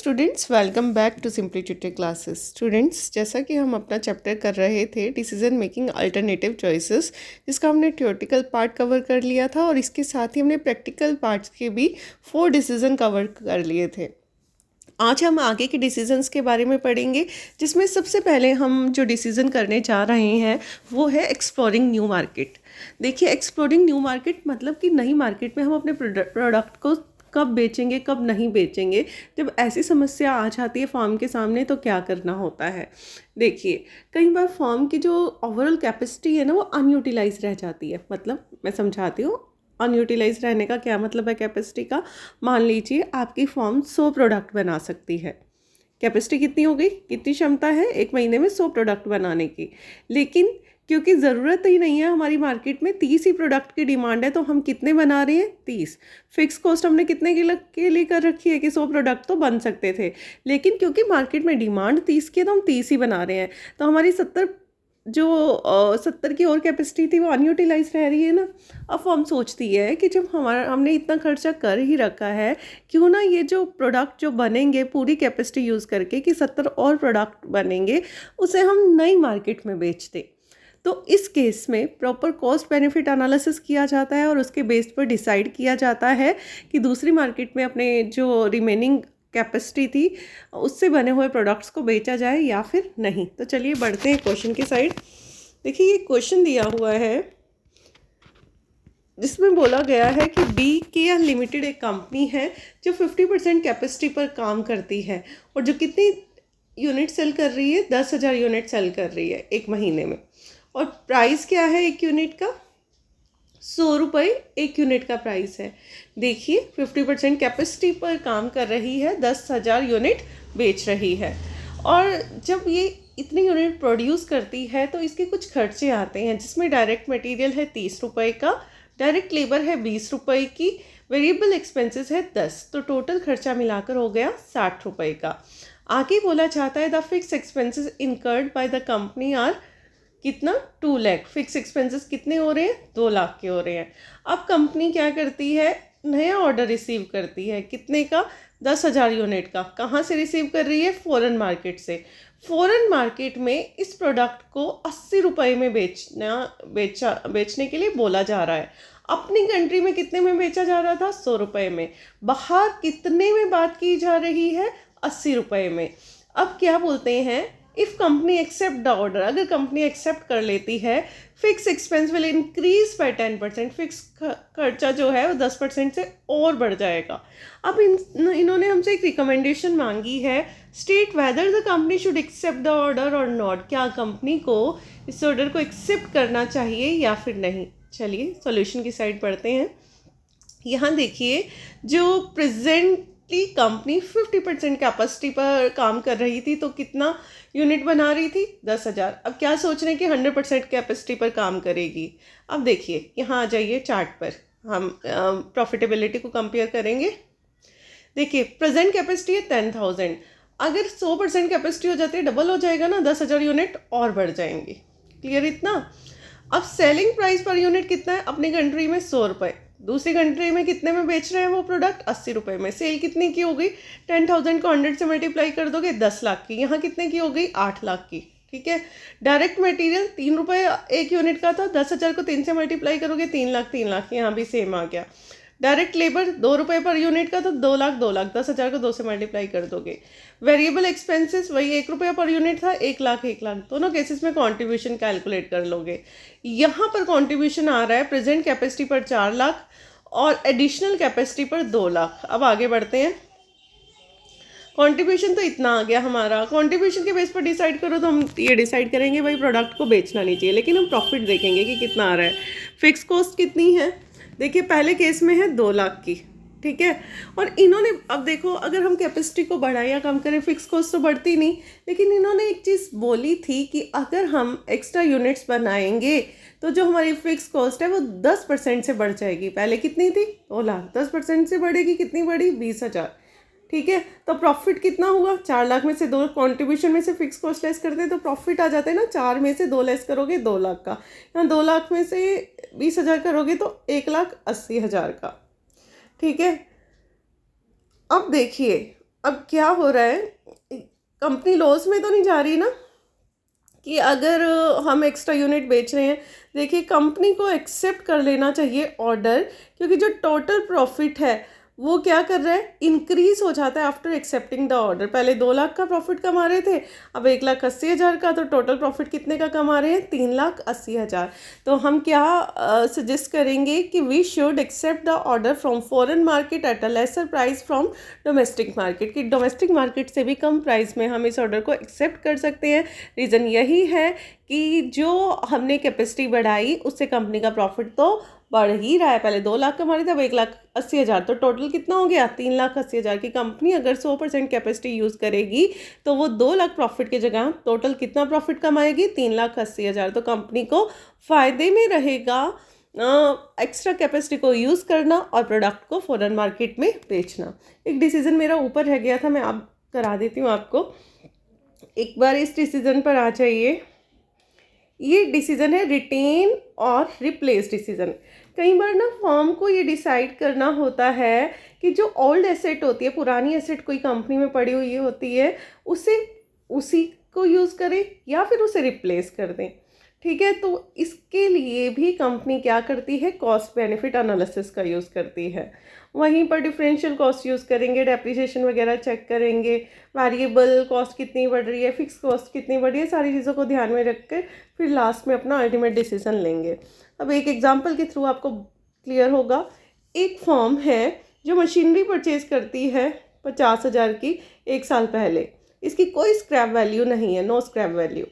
Students, welcome back to simply tutor classes. Students, जैसा कि हम अपना चैप्टर कर रहे थे डिसीजन मेकिंग अल्टरनेटिव चॉइसेस, जिसका हमने थ्योरेटिकल पार्ट कवर कर लिया था और इसके साथ ही हमने प्रैक्टिकल पार्ट्स के भी 4 डिसीजन कवर कर लिए थे। आज हम आगे के डिसीजंस के बारे में पढ़ेंगे, जिसमें सबसे पहले हम जो डिसीजन करने जा रहे हैं वो है एक्सप्लोरिंग न्यू मार्केट। देखिए, एक्सप्लोरिंग न्यू मार्केट मतलब कि नई मार्केट में हम अपने प्रोडक्ट को कब बेचेंगे, कब नहीं बेचेंगे। जब ऐसी समस्या आ जाती है फॉर्म के सामने तो क्या करना होता है। देखिए, कई बार फॉर्म की जो ओवरऑल कैपेसिटी है ना वो अनयूटिलाइज रह जाती है। मतलब मैं समझाती हूँ, अनयूटिलाइज रहने का क्या मतलब है कैपेसिटी का। मान लीजिए आपकी फॉर्म 100 प्रोडक्ट बना सकती है। कैपेसिटी कितनी हो गई, कितनी क्षमता है एक महीने में 100 प्रोडक्ट बनाने की। लेकिन क्योंकि ज़रूरत ही नहीं है, हमारी मार्केट में 30 ही प्रोडक्ट की डिमांड है, तो हम कितने बना रहे हैं, 30। फिक्स कॉस्ट हमने कितने के लिए कर रखी है कि 100 प्रोडक्ट तो बन सकते थे, लेकिन क्योंकि मार्केट में डिमांड 30 की है तो हम 30 ही बना रहे हैं। तो हमारी 70 की और कैपेसिटी थी वो अनयूटिलाइज रह रही है ना। अब फॉर्म सोचती है कि जब हमने इतना खर्चा कर ही रखा है, क्यों ना ये जो प्रोडक्ट जो बनेंगे पूरी कैपेसिटी यूज़ करके कि 70 और प्रोडक्ट बनेंगे, उसे हम नई मार्केट में बेच दें। तो इस केस में प्रॉपर कॉस्ट बेनिफिट एनालिसिस किया जाता है और उसके बेस पर डिसाइड किया जाता है कि दूसरी मार्केट में अपने जो रिमेनिंग कैपेसिटी थी उससे बने हुए प्रोडक्ट्स को बेचा जाए या फिर नहीं। तो चलिए बढ़ते हैं क्वेश्चन की साइड। देखिए, ये क्वेश्चन दिया हुआ है जिसमें बोला गया है कि BKL लिमिटेड एक कंपनी है जो 50% कैपेसिटी पर काम करती है और जो कितनी यूनिट सेल कर रही है, 10,000 यूनिट सेल कर रही है एक महीने में। और प्राइस क्या है एक यूनिट का, 100 रुपये एक यूनिट का प्राइस है। देखिए, 50% कैपेसिटी पर काम कर रही है, 10,000 यूनिट बेच रही है। और जब ये इतनी यूनिट प्रोड्यूस करती है तो इसके कुछ खर्चे आते हैं, जिसमें डायरेक्ट मटेरियल है 30 रुपये का, डायरेक्ट लेबर है 20 रुपये की, वेरिएबल एक्सपेंसेस है 10, तो टोटल खर्चा मिलाकर हो गया 60 रुपये का। आगे बोला जाता है the fix expenses incurred by the company are कितना, 2 लाख। फिक्स एक्सपेंसेस कितने हो रहे हैं, 2 लाख के हो रहे हैं। अब कंपनी क्या करती है, नया ऑर्डर रिसीव करती है, कितने का, 10,000 यूनिट का। कहाँ से रिसीव कर रही है, फॉरेन मार्केट से। फॉरेन मार्केट में इस प्रोडक्ट को 80 रुपये में बेचने के लिए बोला जा रहा है। अपनी कंट्री में कितने में बेचा जा रहा था, 100 रुपये में। बाहर कितने में बात की जा रही है, 80 रुपये में। अब क्या बोलते हैं, if company accept the order, अगर कंपनी एक्सेप्ट कर लेती है, fix expense will increase by 10%। Fix खर्चा जो है वो 10% से और बढ़ जाएगा। अब इन्होंने हमसे एक रिकमेंडेशन मांगी है, state whether the company should accept the order और नॉट। क्या कंपनी को इस ऑर्डर को एक्सेप्ट करना चाहिए या फिर नहीं। चलिए सॉल्यूशन की साइड पढ़ते हैं। यहाँ देखिए, जो प्रेजेंटली कंपनी 50% कैपेसिटी पर काम कर रही थी तो कितना यूनिट बना रही थी, 10,000। अब क्या सोच रहे हैं कि 100% कैपेसिटी पर काम करेगी। अब देखिए, यहाँ आ जाइए चार्ट पर, हम प्रॉफिटेबिलिटी को कंपेयर करेंगे। देखिए, प्रेजेंट कैपेसिटी है 10,000, अगर 100% कैपेसिटी हो जाती है, डबल हो जाएगा ना, 10,000 यूनिट और बढ़ जाएंगी। क्लियर इतना। अब सेलिंग प्राइस पर यूनिट कितना है, अपनी कंट्री में 100 रुपये, दूसरी कंट्री में कितने में बेच रहे हैं वो प्रोडक्ट, 80 रुपये में। सेल कितने की हो गई, 10,000 को 100 से मल्टीप्लाई कर दोगे, 10 लाख की। यहाँ कितने की हो गई, 8 लाख की। ठीक है। डायरेक्ट मटेरियल 3 रुपये एक यूनिट का था, 10,000 को 3 से मल्टीप्लाई करोगे, 3 लाख, 3 लाख। यहाँ भी सेम आ गया। डायरेक्ट लेबर 2 रुपये पर यूनिट का था, 2 लाख, 2 लाख। 10,000 को 2 से मल्टीप्लाई कर दोगे। वेरिएबल एक्सपेंसेस वही 1 रुपया पर यूनिट था, 1 लाख, 1 लाख। दोनों केसेस में कॉन्ट्रीब्यूशन कैलकुलेट कर लोगे। यहाँ पर कॉन्ट्रीब्यूशन आ रहा है प्रेजेंट कैपेसिटी पर 4 लाख और एडिशनल कैपेसिटी पर 2 लाख। अब आगे बढ़ते हैं। कंट्रीब्यूशन तो इतना आ गया हमारा। कंट्रीब्यूशन के बेस पर डिसाइड करो तो हम ये डिसाइड करेंगे भाई प्रोडक्ट को बेचना नहीं चाहिए, लेकिन हम प्रॉफिट देखेंगे कि कितना आ रहा है। फिक्स कॉस्ट कितनी है, देखिए पहले केस में है 2 लाख की। ठीक है। और इन्होंने, अब देखो, अगर हम कैपेसिटी को बढ़ाएं या कम करें, फिक्स कॉस्ट तो बढ़ती नहीं, लेकिन इन्होंने एक चीज़ बोली थी कि अगर हम एक्स्ट्रा यूनिट्स बनाएंगे तो जो हमारी फिक्स कॉस्ट है वो 10% से बढ़ जाएगी। पहले कितनी थी, 2 लाख, 10% से बढ़ेगी, कितनी बढ़ी, 20,000। ठीक है। तो प्रॉफिट कितना हुआ, 4 लाख में से 2 कंट्रीब्यूशन में से फिक्स कॉस्ट लेस करते हैं तो प्रॉफिट आ जाता है ना, 4 में से 2 लेस करोगे 2 लाख का। यहाँ 2 लाख में से 20,000 करोगे तो 1,80,000 का। ठीक है। अब देखिए, अब क्या हो रहा है, कंपनी लॉस में तो नहीं जा रही ना कि अगर हम एक्स्ट्रा यूनिट बेच रहे हैं। देखिए कंपनी को एक्सेप्ट कर लेना चाहिए ऑर्डर, क्योंकि जो टोटल प्रॉफिट है वो क्या कर रहा है, इंक्रीज हो जाता है आफ्टर एक्सेप्टिंग द ऑर्डर। पहले 2 लाख का प्रॉफिट कमा रहे थे, अब 1,80,000 का, तो टोटल प्रॉफिट कितने का कमा रहे हैं, 3,80,000। तो हम क्या सजेस्ट करेंगे कि we should accept the order from foreign market at a lesser price from domestic market, कि डोमेस्टिक मार्केट से भी कम प्राइस में हम इस ऑर्डर को एक्सेप्ट कर सकते हैं। रीज़न यही है कि जो हमने कैपेसिटी बढ़ाई उससे कंपनी का प्रॉफिट तो बढ़ ही रहा है। पहले 2 लाख कमा रही थी, अब 1,80,000, तो टोटल कितना हो गया, 3,80,000 की। कंपनी अगर 100% कैपेसिटी यूज़ करेगी तो वो 2 लाख प्रॉफिट की जगह टोटल कितना प्रॉफिट कमाएगी, 3,80,000। तो कंपनी को फ़ायदे में रहेगा एक्स्ट्रा कैपेसिटी को यूज़ करना और प्रोडक्ट को फॉरेन मार्केट में बेचना। एक डिसीज़न मेरा ऊपर रह गया था, मैं अब करा देती हूँ आपको। एक बार इस डिसीज़न पर आ जाइए। ये डिसीज़न है रिटेन और रिप्लेस डिसीज़न। कई बार ना फर्म को ये डिसाइड करना होता है कि जो ओल्ड एसेट होती है, पुरानी एसेट कोई कंपनी में पड़ी हुई होती है, उसे उसी को यूज़ करें या फिर उसे रिप्लेस कर दें। ठीक है, तो इसके लिए भी कंपनी क्या करती है, कॉस्ट बेनिफिट एनालिसिस का यूज़ करती है। वहीं पर डिफरेंशियल कॉस्ट यूज़ करेंगे, डेप्रिसिएशन वगैरह चेक करेंगे, वेरिएबल कॉस्ट कितनी बढ़ रही है, फिक्स कॉस्ट कितनी बढ़ रही है, सारी चीज़ों को ध्यान में रख कर फिर लास्ट में अपना अल्टीमेट डिसीजन लेंगे। अब एक एग्जांपल के थ्रू आपको क्लियर होगा। एक फर्म है जो मशीनरी परचेज करती है 50,000 की 1 साल पहले, इसकी कोई स्क्रैप वैल्यू नहीं है, नो स्क्रैप वैल्यू,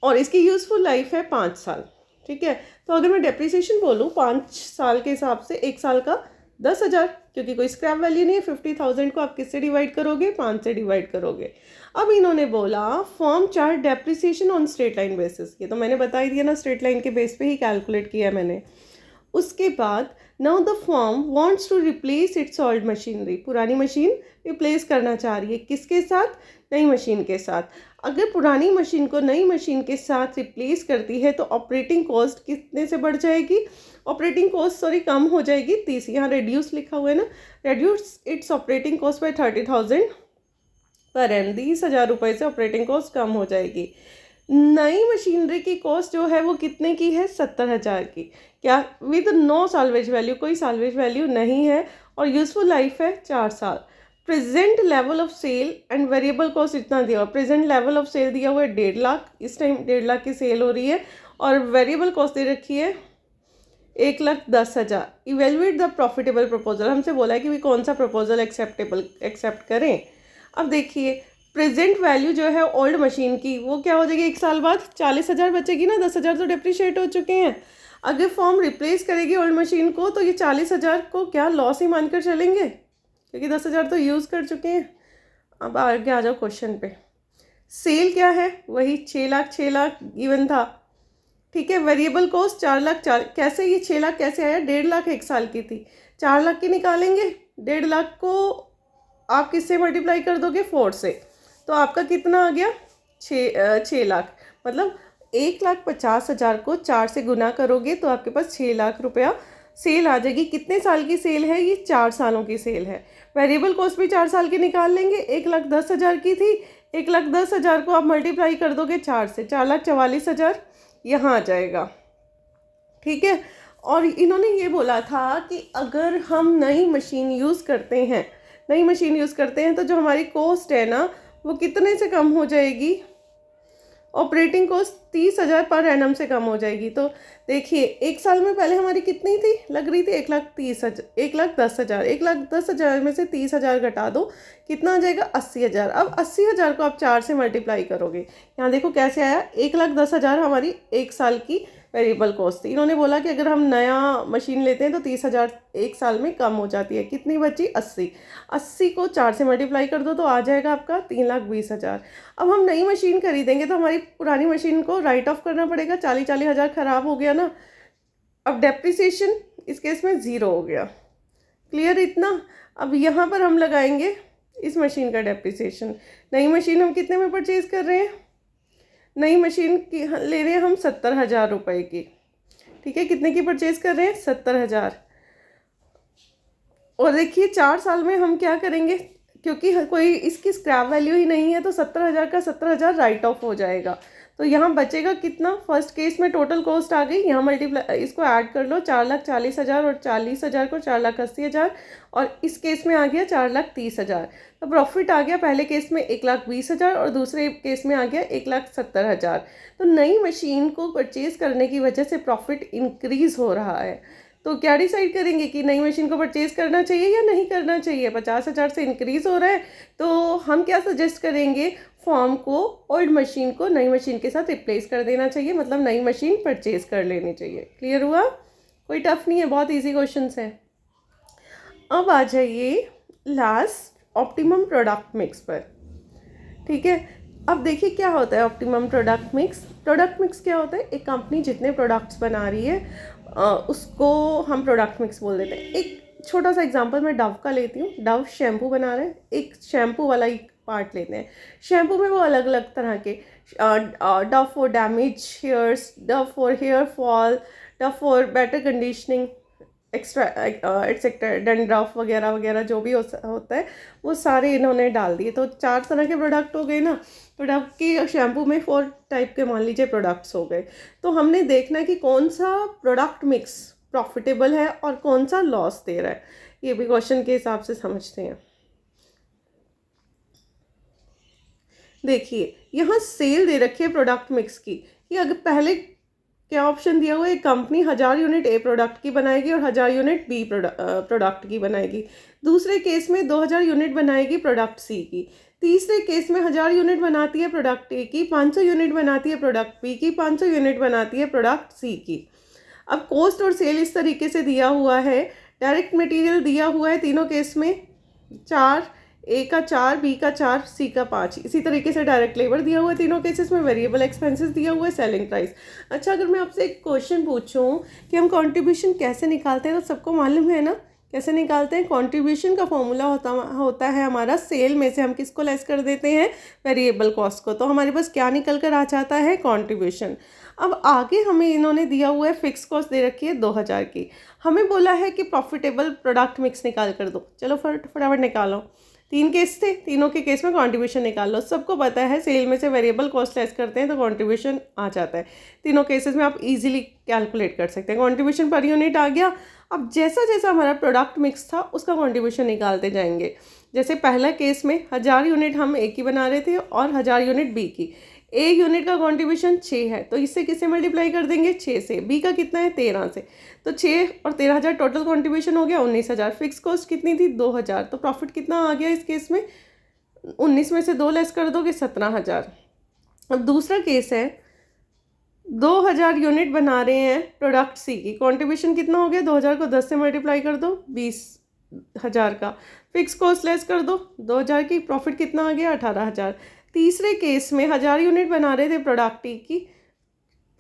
और इसकी यूज़फुल लाइफ है 5 साल। ठीक है, तो अगर मैं डेप्रिसिएशन बोलूँ 5 साल के हिसाब से 1 साल का 10,000, क्योंकि कोई स्क्रैप वैल्यू नहीं है। 50,000 को आप किससे डिवाइड करोगे, 5 से डिवाइड करोगे। अब इन्होंने बोला firm charge depreciation on straight line basis, ये तो मैंने बता ही दिया ना, स्ट्रेट लाइन के बेस पे ही कैलकुलेट किया मैंने। उसके बाद now the firm wants to replace its old machinery, पुरानी मशीन रिप्लेस करना चाह रही है, किसके साथ, नई मशीन के साथ। अगर पुरानी मशीन को नई मशीन के साथ रिप्लेस करती है तो ऑपरेटिंग कॉस्ट कितने से बढ़ जाएगी, ऑपरेटिंग कॉस्ट कम हो जाएगी 30, यहाँ रिड्यूस लिखा हुआ है ना, reduce it's operating cost by 30,000 पर एन, 30,000 रुपये से ऑपरेटिंग कॉस्ट कम हो जाएगी। नई मशीनरी की कॉस्ट जो है वो कितने की है, 70,000 की, क्या विद नो साल्वेज वैल्यू, कोई साल्वेज वैल्यू नहीं है, और यूजफुल लाइफ है 4 साल। Present level of sale and variable cost इतना दिया हुआ, प्रेजेंट लेवल ऑफ सेल दिया हुआ है 1.5 लाख, इस टाइम 1.5 लाख की सेल हो रही है, और वेरिएबल कॉस्ट दे रखी है 1,10,000। इवेल्युएट द प्रॉफिटेबल प्रपोजल, हमसे बोला है कि भी कौन सा प्रपोजल एक्सेप्ट करें। अब देखिए प्रेजेंट वैल्यू जो है ओल्ड मशीन की वो क्या हो जाएगी, 1 साल बाद 40,000 बचेगी ना, 10,000 तो डिप्रिशिएट हो चुके हैं। अगर फॉर्म रिप्लेस करेगी ओल्ड मशीन को तो ये 40,000 को क्या लॉस ही मानकर चलेंगे, क्योंकि 10,000 तो यूज़ कर चुके हैं। अब आगे आ जाओ क्वेश्चन पे। सेल क्या है, वही 6 लाख गिवन था। ठीक है, वेरिएबल कॉस्ट 4 लाख, कैसे ये 6 लाख कैसे आया, 1.5 लाख 1 साल की थी, 4 लाख की निकालेंगे, 1.5 लाख को आप किससे मल्टीप्लाई कर दोगे, 4 से, तो आपका कितना आ गया, 6 लाख। मतलब 1,50,000 को 4 से गुना करोगे तो आपके पास 6 लाख रुपया सेल आ जाएगी। कितने साल की सेल है, ये 4 सालों की सेल है। वेरिएबल कॉस्ट भी 4 साल की निकाल लेंगे, 1,10,000 की थी, 1,10,000 को आप मल्टीप्लाई कर दोगे 4 से, 4,44,000 यहाँ आ जाएगा। ठीक है, और इन्होंने ये बोला था कि अगर हम नई मशीन यूज़ करते हैं, तो जो हमारी कॉस्ट है ना वो कितने से कम हो जाएगी, ऑपरेटिंग कॉस्ट 30,000 पर एनम से कम हो जाएगी। तो देखिए 1 साल में पहले हमारी कितनी थी, लग रही थी 1,10,000, 1,10,000 में से 30,000 घटा दो, कितना आ जाएगा, 80,000। अब 80,000 को आप 4 से मल्टीप्लाई करोगे, यहाँ देखो कैसे आया, 1,10,000 हमारी 1 साल की वेरिएबल कॉस्ट थी। इन्होंने बोला कि अगर हम नया मशीन लेते हैं तो 30,000 1 साल में कम हो जाती है, कितनी बची, 80 को 4 से मल्टीप्लाई कर दो तो आ जाएगा आपका 3,20,000। अब हम नई मशीन खरीदेंगे तो हमारी पुरानी मशीन को राइट ऑफ करना पड़ेगा, 40,000 ख़राब हो गया ना। अब डेप्रिसिएशन इस केस में 0 हो गया, क्लियर इतना। अब यहाँ पर हम लगाएंगे इस मशीन का डेप्रिसिएशन। नई मशीन हम कितने में परचेज़ कर रहे हैं, नई मशीन की ले रहे हैं हम 70,000 रुपये की। ठीक है, कितने की परचेज़ कर रहे हैं, 70,000। और देखिए 4 साल में हम क्या करेंगे, क्योंकि कोई इसकी स्क्रैप वैल्यू ही नहीं है, तो 70,000 का 70,000 राइट ऑफ हो जाएगा। तो यहाँ बचेगा कितना, फर्स्ट केस में टोटल कॉस्ट आ गई, यहाँ मल्टीप्लाई इसको ऐड कर लो, 4,40,000 और 40,000 को 4,80,000, और इस केस में आ गया 4,30,000। तो प्रॉफिट आ गया पहले केस में 1,20,000 और दूसरे केस में आ गया 1,70,000। तो नई मशीन को परचेज़ करने की वजह से प्रॉफिट इंक्रीज़ हो रहा है। तो क्या डिसाइड करेंगे कि नई मशीन को परचेज़ करना चाहिए या नहीं करना चाहिए। 50,000 से इंक्रीज़ हो रहा है, तो हम क्या सजेस्ट करेंगे, फॉर्म को ओल्ड मशीन को नई मशीन के साथ रिप्लेस कर देना चाहिए, मतलब नई मशीन परचेज़ कर लेनी चाहिए। क्लियर हुआ? कोई टफ नहीं है, बहुत ईजी क्वेश्चंस है। अब आ जाइए लास्ट ऑप्टिमम प्रोडक्ट मिक्स पर। ठीक है, अब देखिए क्या होता है optimum product mix. Product mix क्या होता है, एक कंपनी जितने प्रोडक्ट्स बना रही है उसको हम प्रोडक्ट मिक्स बोल देते हैं। एक छोटा सा एग्जांपल मैं डव का लेती हूँ। डव शैम्पू बना रहे हैं, एक शैम्पू वाला ही पार्ट लेते हैं। शैम्पू में वो अलग अलग तरह के Dove for damage hairs, Dove for hair fall, Dove for better conditioning, etcetera dandruff वगैरह वगैरह जो भी होता है वो सारे इन्होंने डाल दिए। तो 4 तरह के प्रोडक्ट हो गए ना। प्रोडक्ट के शैम्पू में 4 टाइप के मान लीजिए प्रोडक्ट्स हो गए। तो हमने देखना है कि कौन सा प्रोडक्ट मिक्स प्रॉफिटेबल है और कौन सा लॉस दे रहा है। ये भी क्वेश्चन के हिसाब से समझते हैं। देखिए यहाँ सेल दे रखी है प्रोडक्ट मिक्स की, कि अगर पहले क्या ऑप्शन दिया हुआ है, कंपनी 1000 यूनिट ए प्रोडक्ट की बनाएगी और 1000 यूनिट बी प्रोडक्ट की बनाएगी। दूसरे केस में 2000 यूनिट बनाएगी प्रोडक्ट सी की। तीसरे केस में 1000 यूनिट बनाती है प्रोडक्ट ए की, 500 यूनिट बनाती है प्रोडक्ट बी की, 500 यूनिट बनाती है प्रोडक्ट सी की। अब कॉस्ट और सेल इस तरीके से दिया हुआ है। डायरेक्ट मटेरियल दिया हुआ है तीनों केस में 4, ए का 4, बी का 4, सी का 5। इसी तरीके से डायरेक्ट लेबर दिया हुआ है तीनों केसेस में। वेरिएबल एक्सपेंसेस दिया हुआ है, सेलिंग प्राइस। अच्छा, अगर मैं आपसे एक क्वेश्चन पूछूं कि हम कंट्रीब्यूशन कैसे निकालते हैं, तो सबको मालूम है ना कैसे निकालते हैं। कंट्रीब्यूशन का फॉर्मूला होता है हमारा, सेल में से हम किसको लेस कर देते हैं, वेरिएबल कॉस्ट को। तो हमारे पास क्या निकल कर आ जाता है, कंट्रीब्यूशन। अब आगे हमें इन्होंने दिया हुआ है फिक्स कॉस्ट दे रखी है 2000 की। हमें बोला है कि प्रॉफिटेबल प्रोडक्ट मिक्स निकाल कर दो। चलो फटाफट निकालो। 3 केस थे, तीनों के केस में कंट्रीब्यूशन निकाल लो। सबको पता है सेल में से वेरिएबल कॉस्ट लेस करते हैं तो कंट्रीब्यूशन आ जाता है। तीनों केसेस में आप इजीली कैलकुलेट कर सकते हैं। कंट्रीब्यूशन पर यूनिट आ गया। अब जैसा जैसा हमारा प्रोडक्ट मिक्स था उसका कंट्रीब्यूशन निकालते जाएंगे। जैसे पहला केस में 1000 यूनिट हम ए की बना रहे थे और 1000 यूनिट बी की। ए यूनिट का कंट्रीब्यूशन 6 है, तो इससे किससे मल्टीप्लाई कर देंगे, 6 से। बी का कितना है, 13 से। तो 6 और 13,000 टोटल कंट्रीब्यूशन हो गया 19,000। फिक्स कॉस्ट कितनी थी, 2,000। तो प्रॉफिट कितना आ गया इस केस में, 19 में से 2 लेस कर दोगे 17,000। अब दूसरा केस है, 2000 यूनिट बना रहे हैं प्रोडक्ट सी की। कंट्रीब्यूशन कितना हो गया, 2000 को 10 से मल्टीप्लाई कर दो, 20,000 का। फिक्स कॉस्ट लेस कर दो 2000 की, प्रॉफिट कितना आ गया, 18,000। तीसरे केस में 1000 यूनिट बना रहे थे प्रोडक्ट ए की।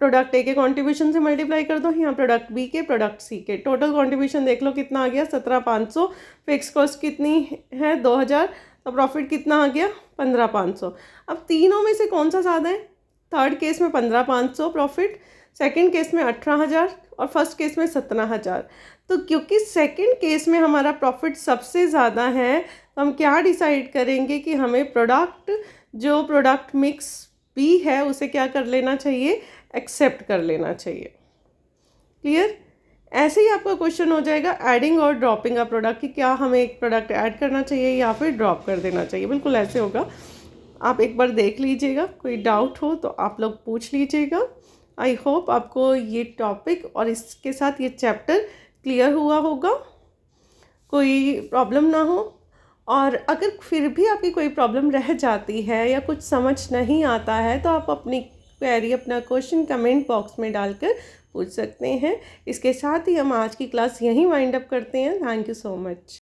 प्रोडक्ट ए के कंट्रीब्यूशन से मल्टीप्लाई कर दो, यहाँ प्रोडक्ट बी के, प्रोडक्ट सी के। टोटल कंट्रीब्यूशन देख लो कितना आ गया, 17,500। फिक्स कॉस्ट कितनी है, 2000। तो प्रॉफिट कितना आ गया, 15,500। अब तीनों में से कौन सा ज़्यादा है, थर्ड केस में 15,500 प्रॉफिट, सेकंड केस में 18,000 और फर्स्ट केस में 17,000। तो क्योंकि सेकंड केस में हमारा प्रॉफिट सबसे ज़्यादा है, तो हम क्या डिसाइड करेंगे कि हमें जो प्रोडक्ट मिक्स बी है उसे क्या कर लेना चाहिए, एक्सेप्ट कर लेना चाहिए। क्लियर? ऐसे ही आपका क्वेश्चन हो जाएगा एडिंग और ड्रॉपिंग अ प्रोडक्ट, कि क्या हमें एक प्रोडक्ट ऐड करना चाहिए या फिर ड्रॉप कर देना चाहिए। बिल्कुल ऐसे होगा। आप एक बार देख लीजिएगा, कोई डाउट हो तो आप लोग पूछ लीजिएगा। आई होप आपको ये टॉपिक और इसके साथ ये चैप्टर क्लियर हुआ होगा, कोई प्रॉब्लम ना हो। और अगर फिर भी आपकी कोई प्रॉब्लम रह जाती है या कुछ समझ नहीं आता है तो आप अपनी क्वेरी, अपना क्वेश्चन कमेंट बॉक्स में डालकर पूछ सकते हैं। इसके साथ ही हम आज की क्लास यहीं वाइंड अप करते हैं। Thank you so much.